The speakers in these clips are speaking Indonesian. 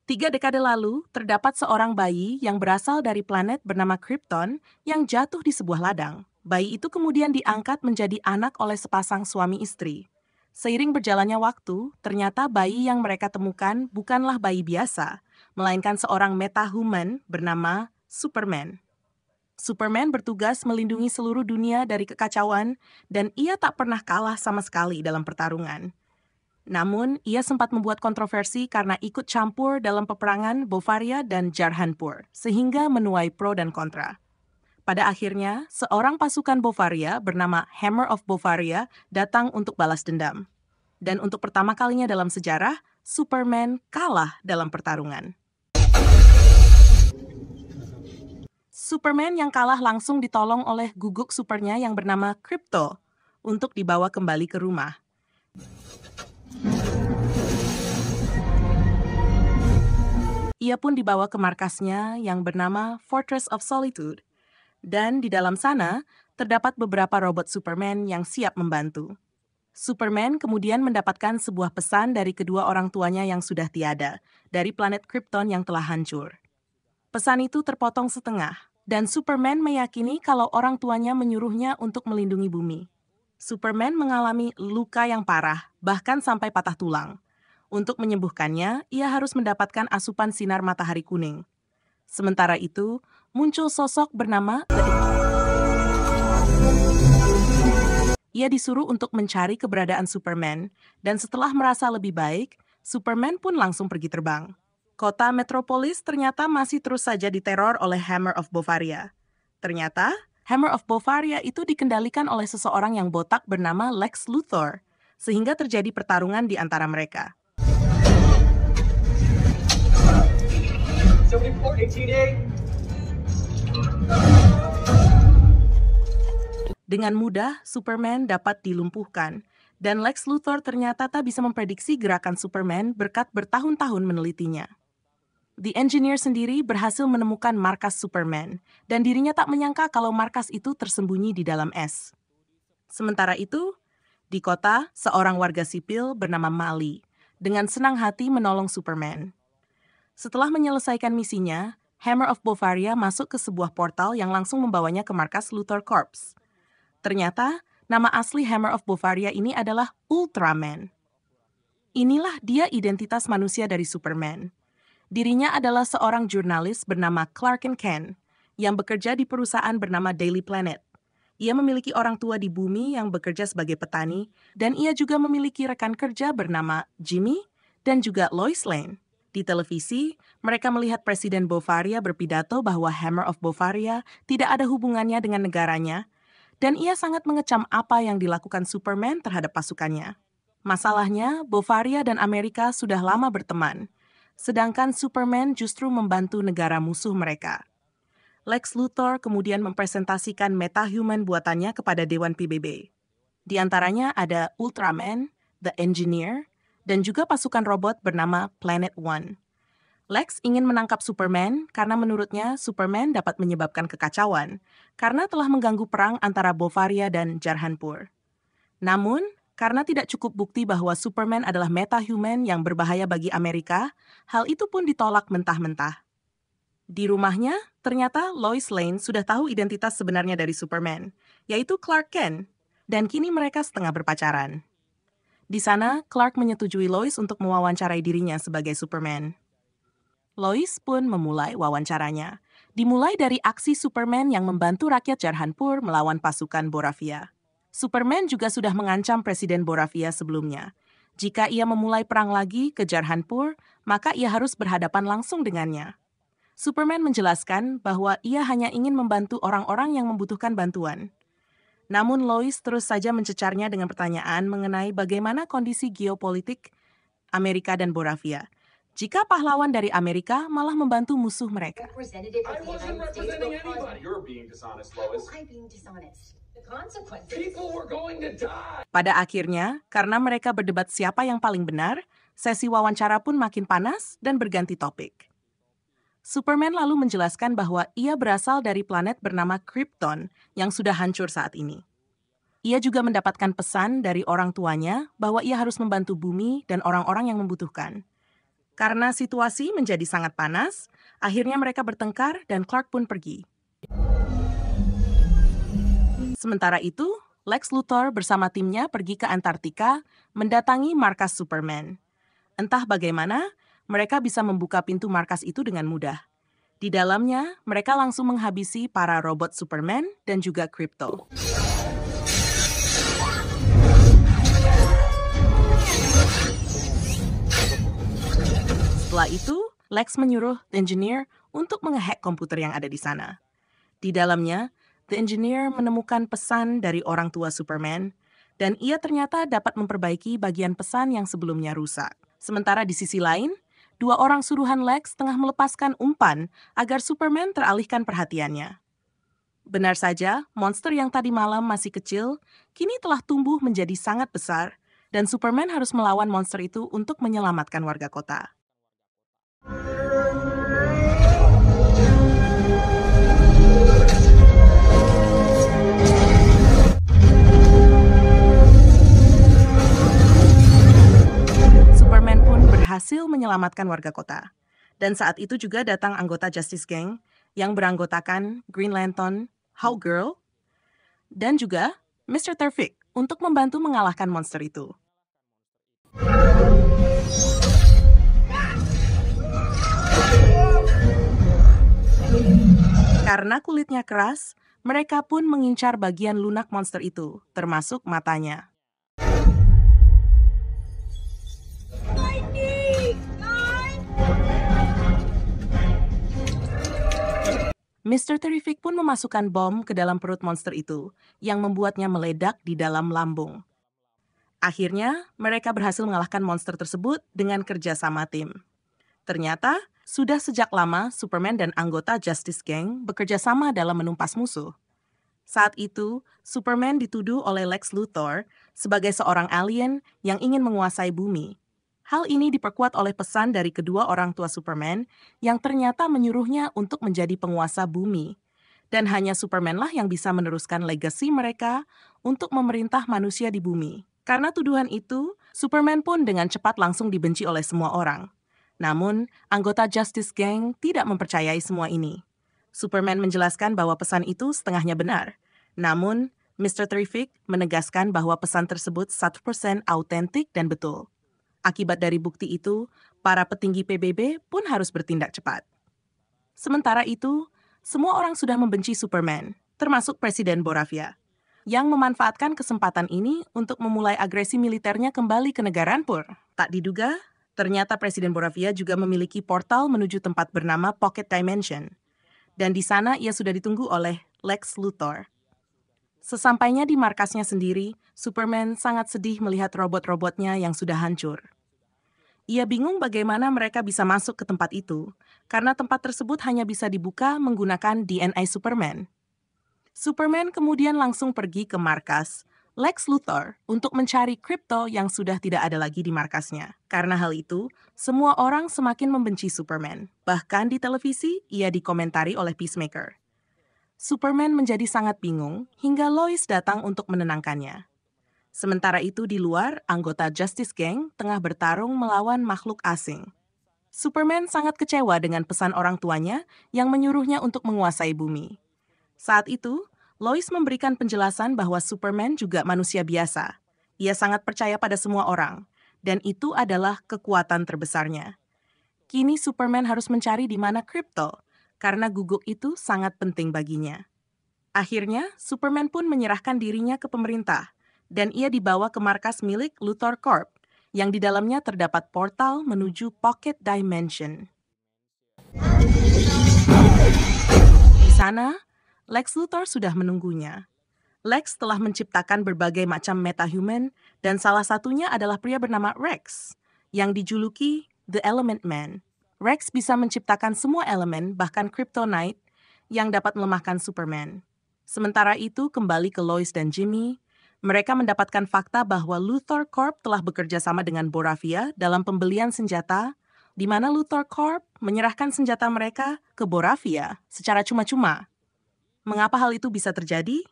3 dekade lalu, terdapat seorang bayi yang berasal dari planet bernama Krypton yang jatuh di sebuah ladang. Bayi itu kemudian diangkat menjadi anak oleh sepasang suami istri. Seiring berjalannya waktu, ternyata bayi yang mereka temukan bukanlah bayi biasa, melainkan seorang metahuman bernama Superman. Superman bertugas melindungi seluruh dunia dari kekacauan, dan ia tak pernah kalah sama sekali dalam pertarungan. Namun, ia sempat membuat kontroversi karena ikut campur dalam peperangan Bovaria dan Jarhanpur, sehingga menuai pro dan kontra. Pada akhirnya, seorang pasukan Bovaria bernama Hammer of Bovaria datang untuk balas dendam. Dan untuk pertama kalinya dalam sejarah, Superman kalah dalam pertarungan. Superman yang kalah langsung ditolong oleh guguk supernya yang bernama Krypto untuk dibawa kembali ke rumah. Ia pun dibawa ke markasnya yang bernama Fortress of Solitude. Dan di dalam sana, terdapat beberapa robot Superman yang siap membantu. Superman kemudian mendapatkan sebuah pesan dari kedua orang tuanya yang sudah tiada, dari planet Krypton yang telah hancur. Pesan itu terpotong setengah, dan Superman meyakini kalau orang tuanya menyuruhnya untuk melindungi bumi. Superman mengalami luka yang parah, bahkan sampai patah tulang. Untuk menyembuhkannya, ia harus mendapatkan asupan sinar matahari kuning. Sementara itu, muncul sosok bernama Ia disuruh untuk mencari keberadaan Superman, dan setelah merasa lebih baik, Superman pun langsung pergi terbang. Kota Metropolis ternyata masih terus saja diteror oleh Hammer of Bovaria. Ternyata, Hammer of Bovaria itu dikendalikan oleh seseorang yang botak bernama Lex Luthor, sehingga terjadi pertarungan di antara mereka. Dengan mudah, Superman dapat dilumpuhkan, dan Lex Luthor ternyata tak bisa memprediksi gerakan Superman berkat bertahun-tahun menelitinya. The Engineer sendiri berhasil menemukan markas Superman, dan dirinya tak menyangka kalau markas itu tersembunyi di dalam es. Sementara itu, di kota, seorang warga sipil bernama Mali dengan senang hati menolong Superman. Setelah menyelesaikan misinya, Hammer of Bovaria masuk ke sebuah portal yang langsung membawanya ke markas Luthor Corps. Ternyata, nama asli Hammer of Bovaria ini adalah Ultraman. Inilah dia identitas manusia dari Superman. Dirinya adalah seorang jurnalis bernama Clark Kent yang bekerja di perusahaan bernama Daily Planet. Ia memiliki orang tua di bumi yang bekerja sebagai petani, dan ia juga memiliki rekan kerja bernama Jimmy dan juga Lois Lane. Di televisi, mereka melihat Presiden Bovaria berpidato bahwa Hammer of Bovaria tidak ada hubungannya dengan negaranya, dan ia sangat mengecam apa yang dilakukan Superman terhadap pasukannya. Masalahnya, Bovaria dan Amerika sudah lama berteman, sedangkan Superman justru membantu negara musuh mereka. Lex Luthor kemudian mempresentasikan metahuman buatannya kepada Dewan PBB. Di antaranya ada Ultraman, The Engineer, dan juga pasukan robot bernama Planet One. Lex ingin menangkap Superman karena menurutnya Superman dapat menyebabkan kekacauan karena telah mengganggu perang antara Bovaria dan Jarhanpur. Namun, karena tidak cukup bukti bahwa Superman adalah metahuman yang berbahaya bagi Amerika, hal itu pun ditolak mentah-mentah. Di rumahnya, ternyata Lois Lane sudah tahu identitas sebenarnya dari Superman, yaitu Clark Kent, dan kini mereka setengah berpacaran. Di sana, Clark menyetujui Lois untuk mewawancarai dirinya sebagai Superman. Lois pun memulai wawancaranya. Dimulai dari aksi Superman yang membantu rakyat Jarhanpur melawan pasukan Boravia. Superman juga sudah mengancam Presiden Boravia sebelumnya. Jika ia memulai perang lagi ke Jarhanpur, maka ia harus berhadapan langsung dengannya. Superman menjelaskan bahwa ia hanya ingin membantu orang-orang yang membutuhkan bantuan. Namun Lois terus saja mencecarnya dengan pertanyaan mengenai bagaimana kondisi geopolitik Amerika dan Boravia. Jika pahlawan dari Amerika malah membantu musuh mereka. I wasn't representing anybody. You're being dishonest, Lois. I'm being dishonest. The consequences. People were going to die. Pada akhirnya, karena mereka berdebat siapa yang paling benar, sesi wawancara pun makin panas dan berganti topik. Superman lalu menjelaskan bahwa ia berasal dari planet bernama Krypton yang sudah hancur saat ini. Ia juga mendapatkan pesan dari orang tuanya bahwa ia harus membantu bumi dan orang-orang yang membutuhkan. Karena situasi menjadi sangat panas, akhirnya mereka bertengkar dan Clark pun pergi. Sementara itu, Lex Luthor bersama timnya pergi ke Antartika mendatangi markas Superman. Entah bagaimana, mereka bisa membuka pintu markas itu dengan mudah. Di dalamnya, mereka langsung menghabisi para robot Superman dan juga Krypto. Setelah itu, Lex menyuruh The Engineer untuk menghack komputer yang ada di sana. Di dalamnya, The Engineer menemukan pesan dari orang tua Superman, dan ia ternyata dapat memperbaiki bagian pesan yang sebelumnya rusak. Sementara di sisi lain, dua orang suruhan Lex tengah melepaskan umpan agar Superman teralihkan perhatiannya. Benar saja, monster yang tadi malam masih kecil, kini telah tumbuh menjadi sangat besar, dan Superman harus melawan monster itu untuk menyelamatkan warga kota. Superman pun berhasil menyelamatkan warga kota. Dan saat itu juga datang anggota Justice Gang yang beranggotakan Green Lantern, Hawkgirl, dan juga Mr. Terrific untuk membantu mengalahkan monster itu. Karena kulitnya keras, mereka pun mengincar bagian lunak monster itu, termasuk matanya. Mr. Terrific pun memasukkan bom ke dalam perut monster itu, yang membuatnya meledak di dalam lambung. Akhirnya, mereka berhasil mengalahkan monster tersebut dengan kerjasama tim. Ternyata, sudah sejak lama Superman dan anggota Justice Gang bekerja sama dalam menumpas musuh. Saat itu, Superman dituduh oleh Lex Luthor sebagai seorang alien yang ingin menguasai bumi. Hal ini diperkuat oleh pesan dari kedua orang tua Superman yang ternyata menyuruhnya untuk menjadi penguasa bumi. Dan hanya Superman-lah yang bisa meneruskan legasi mereka untuk memerintah manusia di bumi. Karena tuduhan itu, Superman pun dengan cepat langsung dibenci oleh semua orang. Namun, anggota Justice Gang tidak mempercayai semua ini. Superman menjelaskan bahwa pesan itu setengahnya benar. Namun, Mr. Terrific menegaskan bahwa pesan tersebut 100% autentik dan betul. Akibat dari bukti itu, para petinggi PBB pun harus bertindak cepat. Sementara itu, semua orang sudah membenci Superman, termasuk Presiden Boravia, yang memanfaatkan kesempatan ini untuk memulai agresi militernya kembali ke negara Pur. Tak diduga, ternyata Presiden Boravia juga memiliki portal menuju tempat bernama Pocket Dimension. Dan di sana ia sudah ditunggu oleh Lex Luthor. Sesampainya di markasnya sendiri, Superman sangat sedih melihat robot-robotnya yang sudah hancur. Ia bingung bagaimana mereka bisa masuk ke tempat itu, karena tempat tersebut hanya bisa dibuka menggunakan DNA Superman. Superman kemudian langsung pergi ke markas Lex Luthor untuk mencari Krypto yang sudah tidak ada lagi di markasnya. Karena hal itu, semua orang semakin membenci Superman. Bahkan di televisi, ia dikomentari oleh Peacemaker. Superman menjadi sangat bingung hingga Lois datang untuk menenangkannya. Sementara itu di luar, anggota Justice Gang tengah bertarung melawan makhluk asing. Superman sangat kecewa dengan pesan orang tuanya yang menyuruhnya untuk menguasai bumi. Saat itu, Lois memberikan penjelasan bahwa Superman juga manusia biasa. Ia sangat percaya pada semua orang, dan itu adalah kekuatan terbesarnya. Kini Superman harus mencari di mana Krypto, karena guguk itu sangat penting baginya. Akhirnya, Superman pun menyerahkan dirinya ke pemerintah, dan ia dibawa ke markas milik Luthor Corp, yang di dalamnya terdapat portal menuju Pocket Dimension. Di sana, Lex Luthor sudah menunggunya. Lex telah menciptakan berbagai macam metahuman, dan salah satunya adalah pria bernama Rex, yang dijuluki The Element Man. Rex bisa menciptakan semua elemen, bahkan Kryptonite, yang dapat melemahkan Superman. Sementara itu, kembali ke Lois dan Jimmy, mereka mendapatkan fakta bahwa Luthor Corp telah bekerja sama dengan Boravia dalam pembelian senjata, di mana Luthor Corp menyerahkan senjata mereka ke Boravia secara cuma-cuma. Mengapa hal itu bisa terjadi?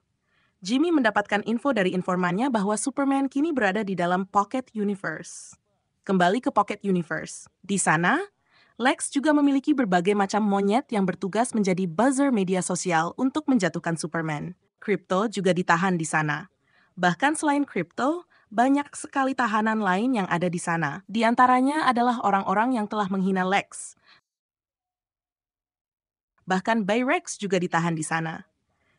Jimmy mendapatkan info dari informannya bahwa Superman kini berada di dalam Pocket Universe. kembali ke Pocket Universe. Di sana, Lex juga memiliki berbagai macam monyet yang bertugas menjadi buzzer media sosial untuk menjatuhkan Superman. Krypto juga ditahan di sana. Bahkan selain Krypto, banyak sekali tahanan lain yang ada di sana. Di antaranya adalah orang-orang yang telah menghina Lex. Bahkan Bayrex juga ditahan di sana.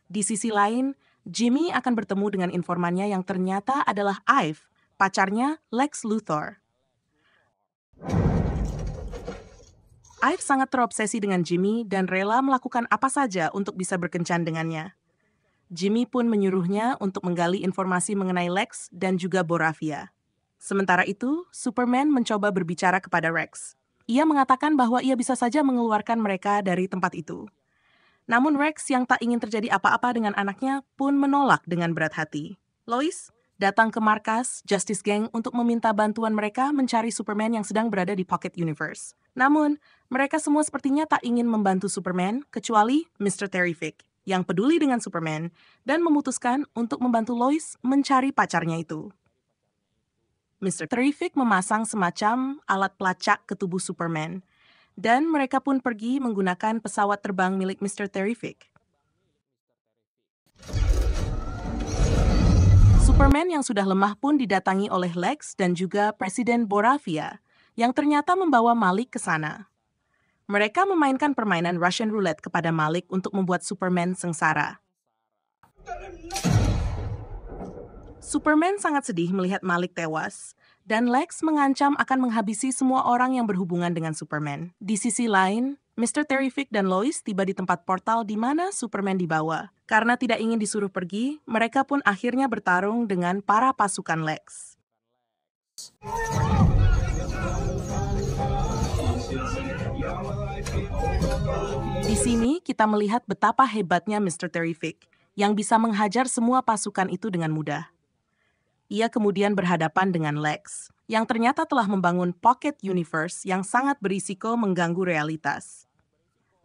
Di sisi lain, Jimmy akan bertemu dengan informannya yang ternyata adalah Ive, pacarnya Lex Luthor. Ive sangat terobsesi dengan Jimmy dan rela melakukan apa saja untuk bisa berkencan dengannya. Jimmy pun menyuruhnya untuk menggali informasi mengenai Lex dan juga Boravia. Sementara itu, Superman mencoba berbicara kepada Rex. Ia mengatakan bahwa ia bisa saja mengeluarkan mereka dari tempat itu. Namun Rex yang tak ingin terjadi apa-apa dengan anaknya pun menolak dengan berat hati. Lois datang ke markas Justice Gang untuk meminta bantuan mereka mencari Superman yang sedang berada di Pocket Universe. Namun, mereka semua sepertinya tak ingin membantu Superman kecuali Mr. Terrific yang peduli dengan Superman dan memutuskan untuk membantu Lois mencari pacarnya itu. Mr. Terrific memasang semacam alat pelacak ke tubuh Superman, dan mereka pun pergi menggunakan pesawat terbang milik Mr. Terrific. Superman yang sudah lemah pun didatangi oleh Lex dan juga Presiden Boravia, yang ternyata membawa Malik ke sana. Mereka memainkan permainan Russian Roulette kepada Malik untuk membuat Superman sengsara. Superman sangat sedih melihat Malik tewas, dan Lex mengancam akan menghabisi semua orang yang berhubungan dengan Superman. Di sisi lain, Mr. Terrific dan Lois tiba di tempat portal di mana Superman dibawa. Karena tidak ingin disuruh pergi, mereka pun akhirnya bertarung dengan para pasukan Lex. Di sini kita melihat betapa hebatnya Mr. Terrific, yang bisa menghajar semua pasukan itu dengan mudah. Ia kemudian berhadapan dengan Lex, yang ternyata telah membangun Pocket Universe yang sangat berisiko mengganggu realitas.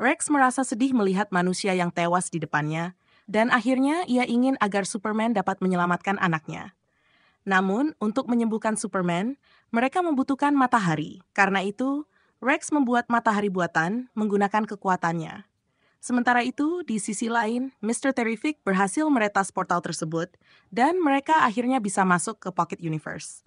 Rex merasa sedih melihat manusia yang tewas di depannya, dan akhirnya ia ingin agar Superman dapat menyelamatkan anaknya. Namun, untuk menyembuhkan Superman, mereka membutuhkan matahari. Karena itu, Rex membuat matahari buatan menggunakan kekuatannya. Sementara itu, di sisi lain, Mr. Terrific berhasil meretas portal tersebut, dan mereka akhirnya bisa masuk ke Pocket Universe.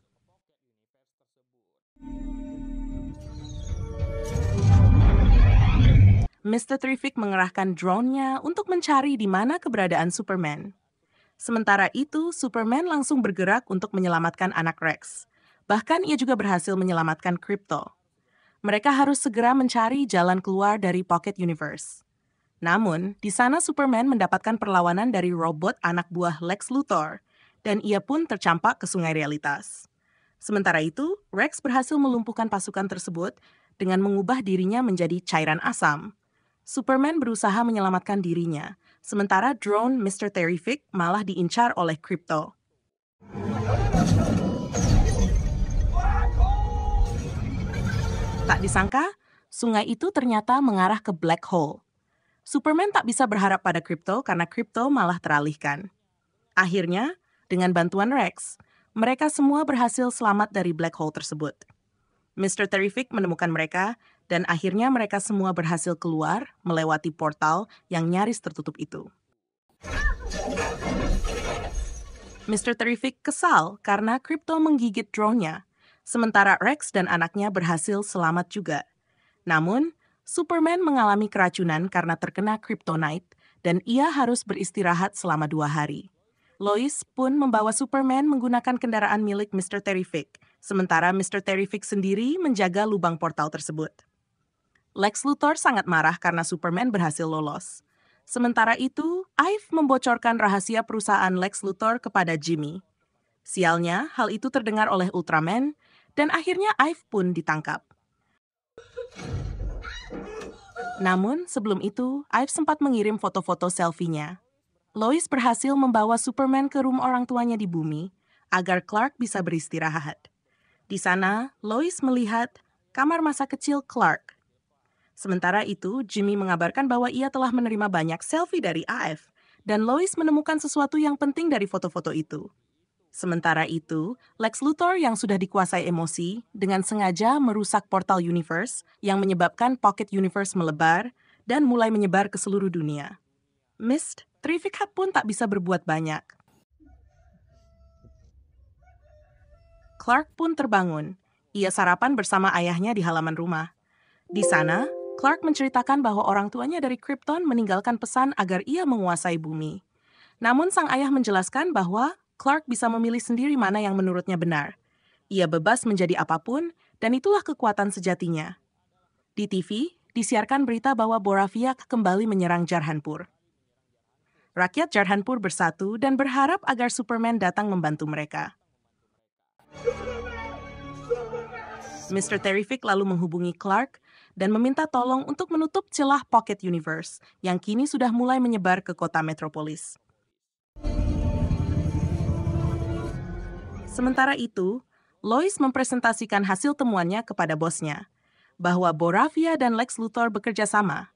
Mr. Terrific mengerahkan drone-nya untuk mencari di mana keberadaan Superman. Sementara itu, Superman langsung bergerak untuk menyelamatkan anak Rex. Bahkan ia juga berhasil menyelamatkan Krypto. Mereka harus segera mencari jalan keluar dari Pocket Universe. Namun, di sana Superman mendapatkan perlawanan dari robot anak buah Lex Luthor, dan ia pun tercampak ke sungai realitas. Sementara itu, Rex berhasil melumpuhkan pasukan tersebut dengan mengubah dirinya menjadi cairan asam. Superman berusaha menyelamatkan dirinya, sementara drone Mr. Terrific malah diincar oleh Krypto. Tak disangka, sungai itu ternyata mengarah ke Black Hole. Superman tak bisa berharap pada Krypto karena Krypto malah teralihkan. Akhirnya, dengan bantuan Rex, mereka semua berhasil selamat dari Black Hole tersebut. Mr. Terrific menemukan mereka, dan akhirnya mereka semua berhasil keluar melewati portal yang nyaris tertutup itu. Mr. Terrific kesal karena Krypto menggigit drone-nya, sementara Rex dan anaknya berhasil selamat juga. Namun, Superman mengalami keracunan karena terkena kryptonite dan ia harus beristirahat selama 2 hari. Lois pun membawa Superman menggunakan kendaraan milik Mr. Terrific, sementara Mr. Terrific sendiri menjaga lubang portal tersebut. Lex Luthor sangat marah karena Superman berhasil lolos. Sementara itu, Ive membocorkan rahasia perusahaan Lex Luthor kepada Jimmy. Sialnya, hal itu terdengar oleh Ultraman, dan akhirnya Ive pun ditangkap. Namun, sebelum itu, Ive sempat mengirim foto-foto selfie-nya. Lois berhasil membawa Superman ke rumah orang tuanya di bumi, agar Clark bisa beristirahat. Di sana, Lois melihat kamar masa kecil Clark. Sementara itu, Jimmy mengabarkan bahwa ia telah menerima banyak selfie dari Ive, dan Lois menemukan sesuatu yang penting dari foto-foto itu. Sementara itu, Lex Luthor yang sudah dikuasai emosi dengan sengaja merusak portal universe yang menyebabkan Pocket Universe melebar dan mulai menyebar ke seluruh dunia. Mr. Terrific pun tak bisa berbuat banyak. Clark pun terbangun. Ia sarapan bersama ayahnya di halaman rumah. Di sana, Clark menceritakan bahwa orang tuanya dari Krypton meninggalkan pesan agar ia menguasai bumi. Namun sang ayah menjelaskan bahwa Clark bisa memilih sendiri mana yang menurutnya benar. Ia bebas menjadi apapun, dan itulah kekuatan sejatinya. Di TV, disiarkan berita bahwa Boravia kembali menyerang Jarhanpur. Rakyat Jarhanpur bersatu dan berharap agar Superman datang membantu mereka. Mr. Terrific lalu menghubungi Clark dan meminta tolong untuk menutup celah Pocket Universe yang kini sudah mulai menyebar ke kota metropolis. Sementara itu, Lois mempresentasikan hasil temuannya kepada bosnya, bahwa Boravia dan Lex Luthor bekerja sama.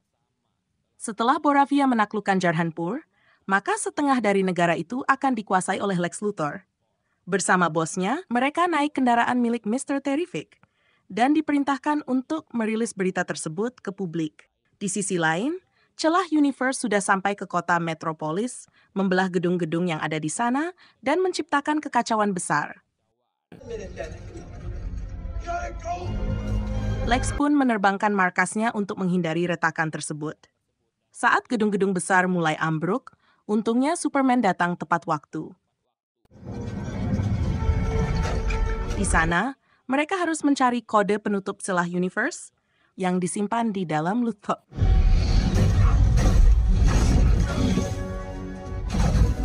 Setelah Boravia menaklukkan Jarhanpur, maka setengah dari negara itu akan dikuasai oleh Lex Luthor. Bersama bosnya, mereka naik kendaraan milik Mr. Terrific dan diperintahkan untuk merilis berita tersebut ke publik. Di sisi lain, celah universe sudah sampai ke kota metropolis, membelah gedung-gedung yang ada di sana, dan menciptakan kekacauan besar. Lex pun menerbangkan markasnya untuk menghindari retakan tersebut. Saat gedung-gedung besar mulai ambruk, untungnya Superman datang tepat waktu. Di sana, mereka harus mencari kode penutup celah universe yang disimpan di dalam Luthor.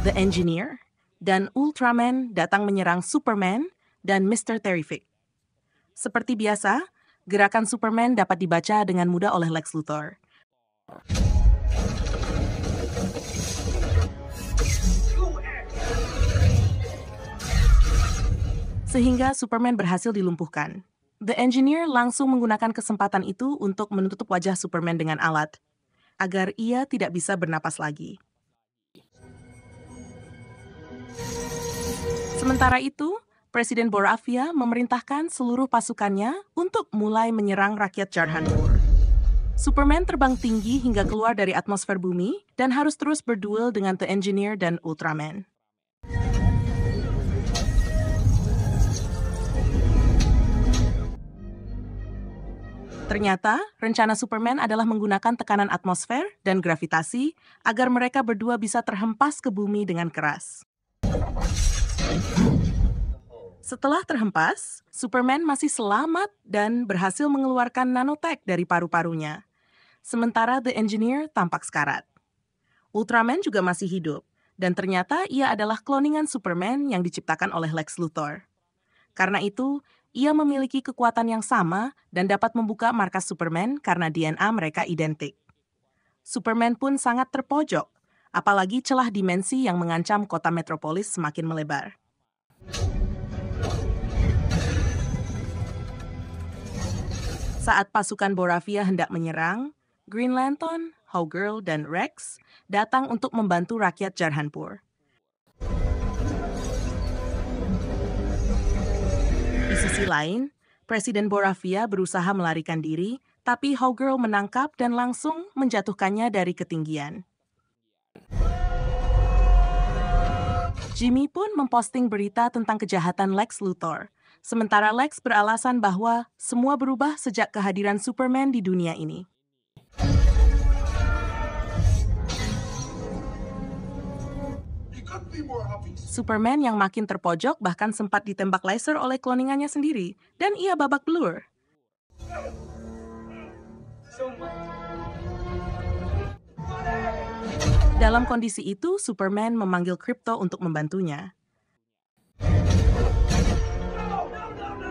The Engineer dan Ultraman datang menyerang Superman dan Mr. Terrific. Seperti biasa, gerakan Superman dapat dibaca dengan mudah oleh Lex Luthor. Sehingga Superman berhasil dilumpuhkan. The Engineer langsung menggunakan kesempatan itu untuk menutup wajah Superman dengan alat, agar ia tidak bisa bernapas lagi. Sementara itu, Presiden Boravia memerintahkan seluruh pasukannya untuk mulai menyerang rakyat Jarhanpur. Superman terbang tinggi hingga keluar dari atmosfer bumi dan harus terus berduel dengan The Engineer dan Ultraman. Ternyata, rencana Superman adalah menggunakan tekanan atmosfer dan gravitasi agar mereka berdua bisa terhempas ke bumi dengan keras. Setelah terhempas, Superman masih selamat dan berhasil mengeluarkan nanotech dari paru-parunya. Sementara The Engineer tampak sekarat. Ultraman juga masih hidup, dan ternyata ia adalah kloningan Superman yang diciptakan oleh Lex Luthor. Karena itu, ia memiliki kekuatan yang sama dan dapat membuka markas Superman karena DNA mereka identik. Superman pun sangat terpojok, apalagi celah dimensi yang mengancam kota metropolis semakin melebar. Saat pasukan Boravia hendak menyerang, Green Lantern, Hawkgirl, dan Rex datang untuk membantu rakyat Jarhanpur. Di sisi lain, Presiden Boravia berusaha melarikan diri, tapi Hawkgirl menangkap dan langsung menjatuhkannya dari ketinggian. Jimmy pun memposting berita tentang kejahatan Lex Luthor, sementara Lex beralasan bahwa semua berubah sejak kehadiran Superman di dunia ini. Superman yang makin terpojok bahkan sempat ditembak laser oleh kloningannya sendiri, dan ia babak belur. Dalam kondisi itu, Superman memanggil Krypto untuk membantunya.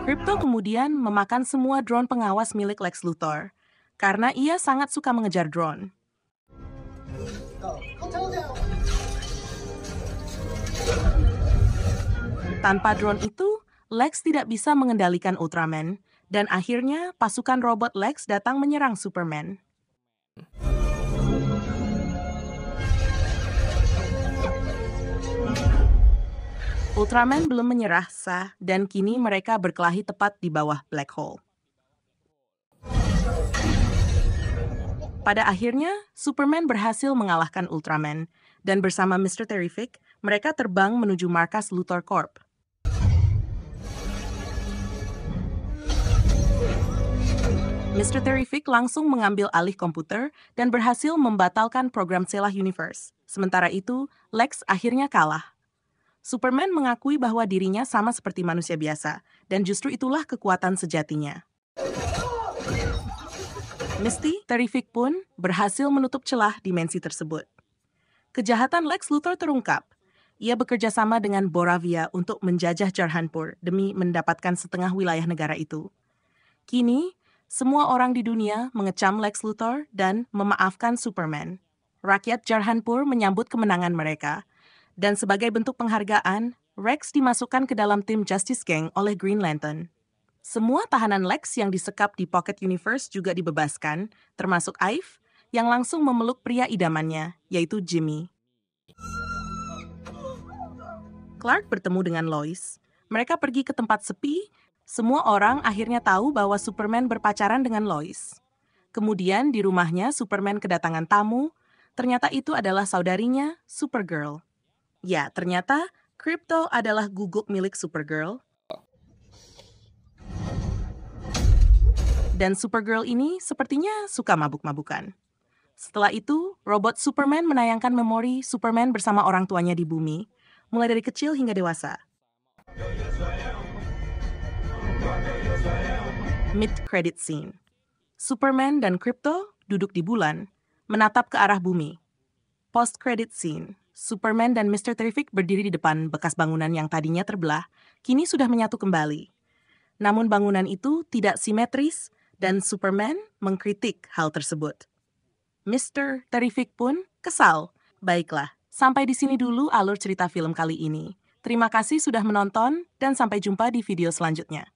Krypto kemudian memakan semua drone pengawas milik Lex Luthor, karena ia sangat suka mengejar drone. Tanpa drone itu, Lex tidak bisa mengendalikan Ultraman, dan akhirnya pasukan robot Lex datang menyerang Superman. Ultraman belum menyerah sah, dan kini mereka berkelahi tepat di bawah Black Hole. Pada akhirnya, Superman berhasil mengalahkan Ultraman, dan bersama Mr. Terrific, mereka terbang menuju markas Luthor Corp. Mr. Terrific langsung mengambil alih komputer dan berhasil membatalkan program Celah Universe. Sementara itu, Lex akhirnya kalah. Superman mengakui bahwa dirinya sama seperti manusia biasa, dan justru itulah kekuatan sejatinya. Misty, Terrific pun berhasil menutup celah dimensi tersebut. Kejahatan Lex Luthor terungkap. Ia bekerja sama dengan Boravia untuk menjajah Jarhanpur demi mendapatkan setengah wilayah negara itu. Kini, semua orang di dunia mengecam Lex Luthor dan memaafkan Superman. Rakyat Jarhanpur menyambut kemenangan mereka. Dan sebagai bentuk penghargaan, Rex dimasukkan ke dalam tim Justice Gang oleh Green Lantern. Semua tahanan Lex yang disekap di Pocket Universe juga dibebaskan, termasuk Ive, yang langsung memeluk pria idamannya, yaitu Jimmy. Clark bertemu dengan Lois. Mereka pergi ke tempat sepi. Semua orang akhirnya tahu bahwa Superman berpacaran dengan Lois. Kemudian di rumahnya Superman kedatangan tamu. Ternyata itu adalah saudarinya, Supergirl. Ya, ternyata Krypto adalah guguk milik Supergirl. Dan Supergirl ini sepertinya suka mabuk-mabukan. Setelah itu, robot Superman menayangkan memori Superman bersama orang tuanya di bumi, mulai dari kecil hingga dewasa. Mid-credit scene. Superman dan Krypto duduk di bulan, menatap ke arah bumi. Post-credit scene. Superman dan Mr. Terrific berdiri di depan bekas bangunan yang tadinya terbelah, kini sudah menyatu kembali. Namun bangunan itu tidak simetris dan Superman mengkritik hal tersebut. Mr. Terrific pun kesal. Baiklah, sampai di sini dulu alur cerita film kali ini. Terima kasih sudah menonton dan sampai jumpa di video selanjutnya.